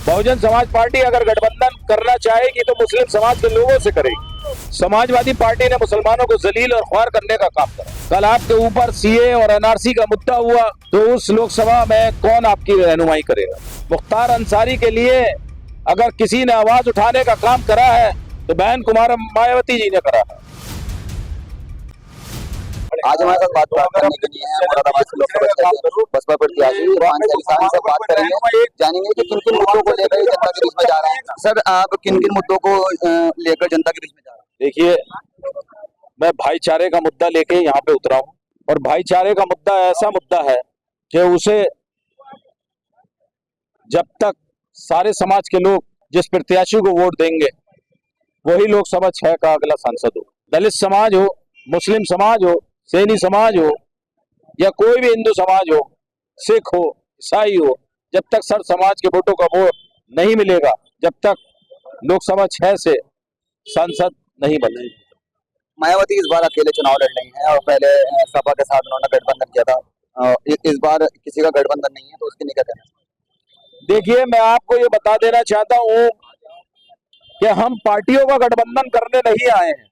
Bahujan Samaj party अगर गठबंधन करना चाहेगी तो मुस्लिम समाज के लोगों से करेगी। समाजवादी पार्टी ने मुसलमानों को जलील और ख्वार करने का काम करा। कल आपके ऊपर सीए और एनआरसी का मुद्दा हुआ तो उस लोकसभा में कौन आपकी रहनुमाई करेगा? मुख्तार अंसारी के लिए अगर किसी ने आवाज उठाने का काम करा है तो बहन कुमार मायावती जी ने करा है। आज हमारे साथ बात करने के लिए हैं मुरादाबाद से लोकसभा क्षेत्र बसपा प्रत्याशी इरफान अली से बात करेंगे, जानेंगे कि किन किन मुद्दों को लेकर जनता के बीच में जा रहे हैं। सर, आप किन किन मुद्दों को लेकर जनता के बीच में जा रहे हैं? देखिए, मैं भाईचारे का मुद्दा लेके यहाँ पे उतरा हूँ और भाईचारे का मुद्दा ऐसा मुद्दा है कि उसे जब तक सारे समाज के लोग जिस प्रत्याशी को वोट देंगे वही लोकसभा 6 का अगला सांसद हो। दलित समाज हो, मुस्लिम समाज हो, सैनी समाज हो या कोई भी हिंदू समाज हो, सिख हो, ईसाई हो, जब तक सर समाज के वोटों का वोट नहीं मिलेगा, जब तक लोकसभा 6 से सांसद नहीं बने। मायावती इस बार अकेले चुनाव लड़ रही हैं और पहले सपा के साथ उन्होंने गठबंधन किया था। इस बार किसी का गठबंधन नहीं है तो उसकी नहीं क्या कहना? देखिए, मैं आपको ये बता देना चाहता हूं कि हम पार्टियों का गठबंधन करने नहीं आए हैं।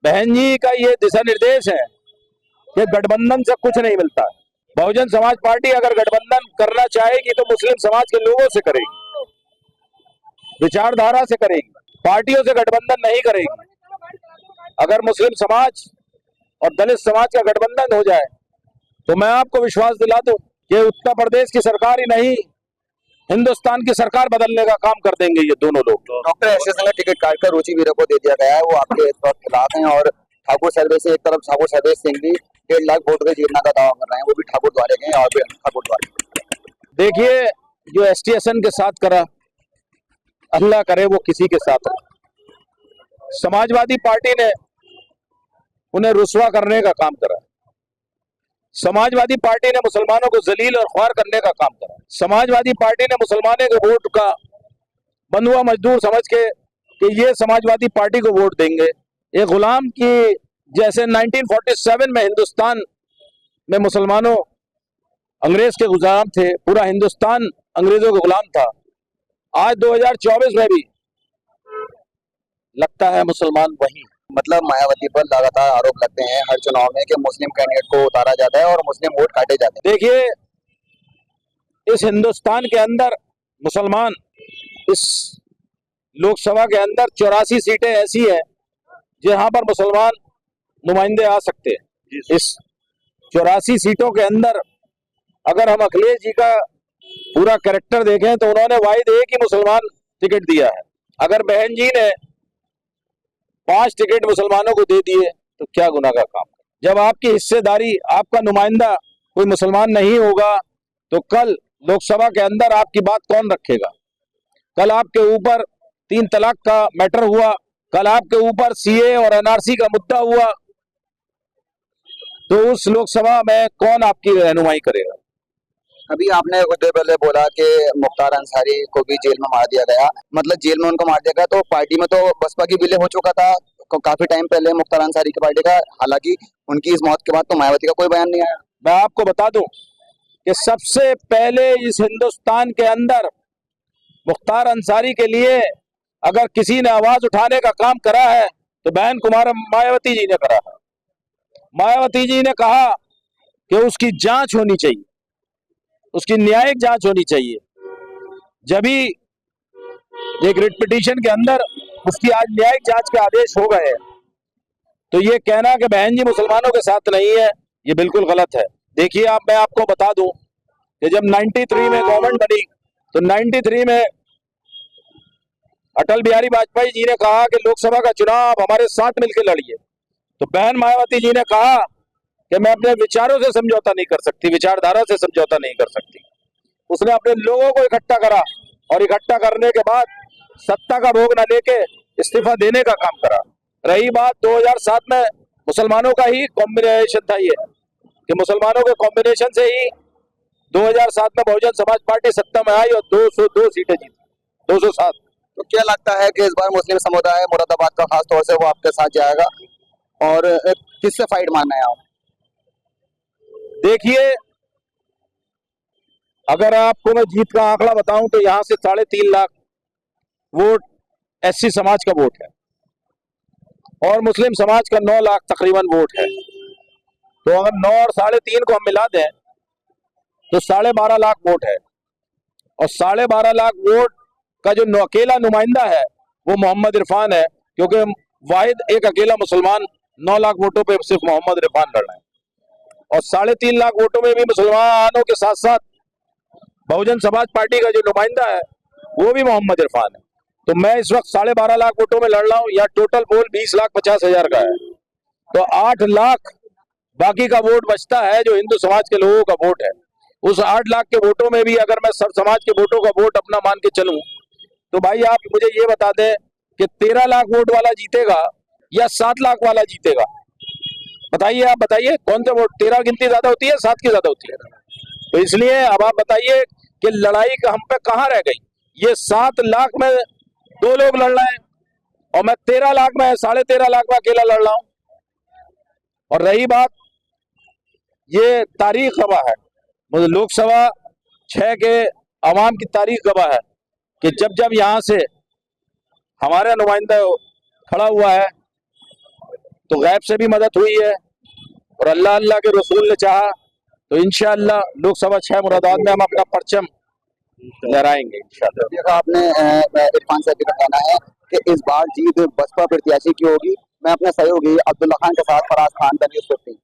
बहन जी का ये दिशा निर्देश है कि गठबंधन से कुछ नहीं मिलता। बहुजन समाज पार्टी अगर गठबंधन करना चाहेगी तो मुस्लिम समाज के लोगों से करेगी, विचारधारा से करेगी, पार्टियों से गठबंधन नहीं करेगी। अगर मुस्लिम समाज और दलित समाज का गठबंधन हो जाए तो मैं आपको विश्वास दिला दूं कि उत्तर प्रदेश की सरकार ही नहीं, हिंदुस्तान की सरकार बदलने का काम कर देंगे ये दोनों लोग। डॉक्टर एस ने टिकट काटकर रुचि वीरा को दे दिया गया है, वो आपके इस वक्त खिलाफ हैं और ठाकुर सर्वेश से एक तरफ ठाकुर सर्वेश सिंह भी 1.5 लाख वोट के जीतना का दावा कर रहे हैं, वो भी ठाकुर द्वारे के और भी ठाकुर द्वारे। देखिए, जो एसटीएसएन के साथ करा, अल्लाह करे वो किसी के साथ हो। समाजवादी पार्टी ने उन्हें रुस्वा करने का काम करा। समाजवादी पार्टी ने मुसलमानों को जलील और ख्वार करने का काम करा। समाजवादी पार्टी ने मुसलमानों के वोट का बंधुआ मजदूर समझ के कि ये समाजवादी पार्टी को वोट देंगे। एक गुलाम की जैसे 1947 में हिंदुस्तान में मुसलमानों अंग्रेज के गुलाम थे, पूरा हिंदुस्तान अंग्रेजों के गुलाम था। आज 2024 में भी लगता है मुसलमान वही। मतलब मायावती पर लगातार आरोप लगते हैं हर चुनाव में कि मुस्लिम कैंडिडेट को उतारा जाता है और मुस्लिम वोट काटे जाते हैं। देखिए, इस हिंदुस्तान के अंदर मुसलमान, इस लोकसभा के अंदर 84 सीटें ऐसी हैं जहां पर मुसलमान नुमाइंदे आ सकते हैं। इस 84 सीटों के अंदर अगर हम अखिलेश जी का पूरा कैरेक्टर देखें तो उन्होंने वाहिद एक ही मुसलमान टिकट दिया है। अगर बहन जी ने 5 टिकट मुसलमानों को दे दिए तो क्या गुनाह का काम। जब आपकी हिस्सेदारी, आपका नुमाइंदा कोई मुसलमान नहीं होगा तो कल लोकसभा के अंदर आपकी बात कौन रखेगा? कल आपके ऊपर 3 तलाक का मैटर हुआ, कल आपके ऊपर सीए और एनआरसी का मुद्दा हुआ तो उस लोकसभा में कौन आपकी रहनुमाई करेगा? अभी आपने कुछ देर पहले बोला कि मुख्तार अंसारी को भी जेल में मार दिया गया, मतलब जेल में उनको मार दिया गया, तो पार्टी में तो बसपा की विलय हो चुका था काफी टाइम पहले मुख्तार अंसारी की पार्टी का। हालांकि उनकी इस मौत के बाद तो मायावती का कोई बयान नहीं आया। मैं आपको बता दूं कि सबसे पहले इस हिंदुस्तान के अंदर मुख्तार अंसारी के लिए अगर किसी ने आवाज उठाने का काम करा है तो बहन कुमार मायावती जी ने करा है। मायावती जी ने कहा कि उसकी जांच होनी चाहिए, उसकी न्यायिक जांच होनी चाहिए। जब ही एक रिट पिटीशन के अंदर उसकी आज न्यायिक जांच के आदेश हो गए तो ये कहना कि बहन जी मुसलमानों के साथ नहीं है, ये बिल्कुल गलत है। देखिए, मैं आपको बता दूं कि जब 93 में गवर्नमेंट बनी तो 93 में अटल बिहारी वाजपेयी जी ने कहा कि लोकसभा का चुनाव आप हमारे साथ मिलकर लड़िए, तो बहन मायावती जी ने कहा कि मैं अपने विचारों से समझौता नहीं कर सकती, विचारधारा से समझौता नहीं कर सकती। उसने अपने लोगों को इकट्ठा करा और इकट्ठा करने के बाद सत्ता का भोग न लेके इस्तीफा देने का काम करा। रही बात 2007 में मुसलमानों का ही कॉम्बिनेशन था, ये कि मुसलमानों के कॉम्बिनेशन से ही 2007 में बहुजन समाज पार्टी सत्ता में आई और 202 सीटें जीती, 207। तो क्या लगता है कि इस बार मुस्लिम समुदाय मुरादाबाद का खास तौर से वो आपके साथ जाएगा और किससे फाइट मारना है आप? देखिए, अगर आपको मैं जीत का आंकड़ा बताऊं तो यहां से 3.5 लाख वोट एससी समाज का वोट है और मुस्लिम समाज का 9 लाख तकरीबन वोट है। तो अगर 9 और 3.5 को हम मिला दें तो 12.5 लाख वोट है और 12.5 लाख वोट का जो अकेला नुमाइंदा है वो मोहम्मद इरफान है, क्योंकि वाहिद एक अकेला मुसलमान 9 लाख वोटों पे सिर्फ मोहम्मद इरफान लड़ रहे हैं और 3.5 लाख वोटों में भी मुसलमानों के साथ साथ बहुजन समाज पार्टी का जो नुमाइंदा है वो भी मोहम्मद इरफान है। तो मैं इस वक्त 12.5 लाख वोटों में लड़ रहा हूं, या टोटल पोल 20,50,000 का है, तो 8 लाख बाकी का वोट बचता है जो हिंदू समाज के लोगों का वोट है। उस 8 लाख के वोटों में भी अगर मैं सब समाज के वोटों का वोट अपना मान के चलूं तो भाई आप मुझे ये बता दें कि 13 लाख वोट वाला जीतेगा या 7 लाख वाला जीतेगा? बताइए, आप बताइए कौन सा वोट, 13 गिनती ज्यादा होती है 7 की ज्यादा होती है? तो इसलिए अब आप बताइए कि लड़ाई का हम पे कहां रह गई? ये 7 लाख में 2 लोग लड़ रहे हैं और मैं 13 लाख में 13.5 लाख में अकेला लड़ रहा हूं। और रही बात, ये तारीख गवाह है, मुझे लोकसभा 6 के अवाम की तारीख गवाह है कि जब जब यहां से हमारा नुमाइंदा खड़ा हुआ है तो गैब से भी मदद हुई है और अल्लाह अल्लाह के रसूल ने चाहा तो इंशाअल्लाह लोकसभा 6 मुरादाबाद में हम अपना परचम लहराएंगे इंशाअल्लाह। देखा आपने इरफान साहब का कहना है कि इस बार जीत बसपा प्रत्याशी की होगी। मैं अपने सहयोगी अब्दुल्ला खान के साथ फराज खान, द न्यूज़ 15।